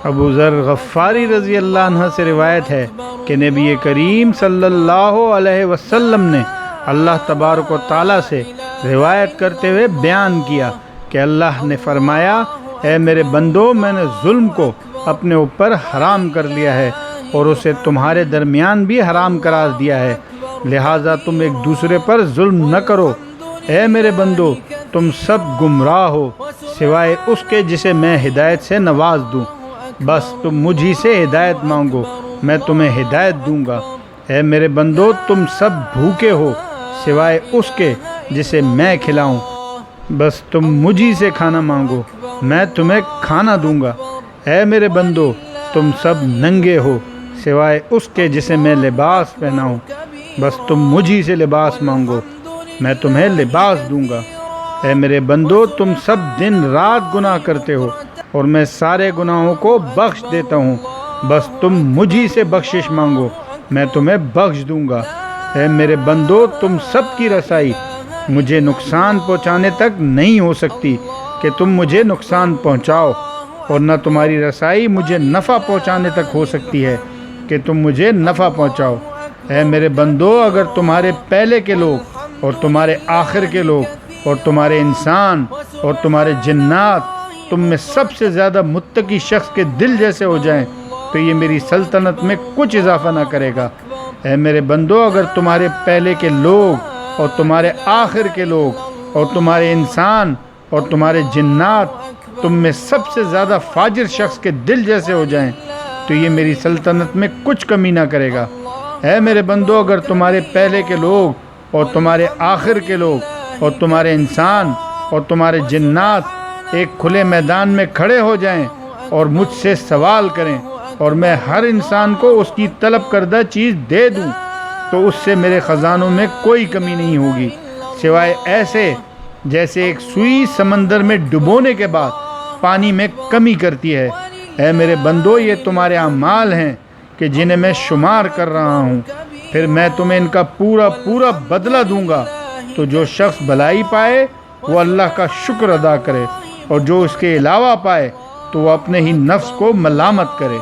ابو ذر غفاری رضی اللہ عنہ سے روایت ہے کہ نبی کریم صلی اللہ علیہ وسلم نے اللہ تبارک و تعالیٰ سے روایت کرتے ہوئے بیان کیا کہ اللہ نے فرمایا، اے میرے بندو، میں نے ظلم کو اپنے اوپر حرام کر لیا ہے اور اسے تمہارے درمیان بھی حرام قرار دیا ہے، لہٰذا تم ایک دوسرے پر ظلم نہ کرو۔ اے میرے بندو، تم سب گمراہ ہو سوائے اس کے جسے میں ہدایت سے نواز دوں، بس تم مجھی سے ہدایت مانگو، میں تمہیں ہدایت دوں گا۔ اے میرے بندو، تم سب بھوکے ہو سوائے اس کے جسے میں کھلاؤں، بس تم مجھی سے کھانا مانگو، میں تمہیں کھانا دوں گا۔ اے میرے بندو، تم سب ننگے ہو سوائے اس کے جسے میں لباس پہناؤں، بس تم مجھی سے لباس مانگو، میں تمہیں لباس دوں گا۔ اے میرے بندو، تم سب دن رات گناہ کرتے ہو اور میں سارے گناہوں کو بخش دیتا ہوں، بس تم مجھی سے بخشش مانگو، میں تمہیں بخش دوں گا۔ اے میرے بندو، تم سب کی رسائی مجھے نقصان پہنچانے تک نہیں ہو سکتی کہ تم مجھے نقصان پہنچاؤ، اور نہ تمہاری رسائی مجھے نفع پہنچانے تک ہو سکتی ہے کہ تم مجھے نفع پہنچاؤ۔ اے میرے بندو، اگر تمہارے پہلے کے لوگ اور تمہارے آخر کے لوگ اور تمہارے انسان اور تمہارے جنات تم میں سب سے زیادہ متقی شخص کے دل جیسے ہو جائیں تو یہ میری سلطنت میں کچھ اضافہ نہ کرے گا۔ اے میرے بندو، اگر تمہارے پہلے کے لوگ اور تمہارے آخر کے لوگ اور تمہارے انسان اور تمہارے جنات تم میں سب سے زیادہ فاجر شخص کے دل جیسے ہو جائیں تو یہ میری سلطنت میں کچھ کمی نہ کرے گا۔ اے میرے بندو، اگر تمہارے پہلے کے لوگ اور تمہارے آخر کے لوگ اور تمہارے انسان اور تمہارے جنات ایک کھلے میدان میں کھڑے ہو جائیں اور مجھ سے سوال کریں اور میں ہر انسان کو اس کی طلب کردہ چیز دے دوں تو اس سے میرے خزانوں میں کوئی کمی نہیں ہوگی، سوائے ایسے جیسے ایک سوئی سمندر میں ڈبونے کے بعد پانی میں کمی کرتی ہے۔ اے میرے بندو، یہ تمہارے اعمال ہیں کہ جنہیں میں شمار کر رہا ہوں، پھر میں تمہیں ان کا پورا پورا بدلہ دوں گا۔ تو جو شخص بھلائی پائے وہ اللہ کا شکر ادا کرے، اور جو اس کے علاوہ پائے تو وہ اپنے ہی نفس کو ملامت کرے۔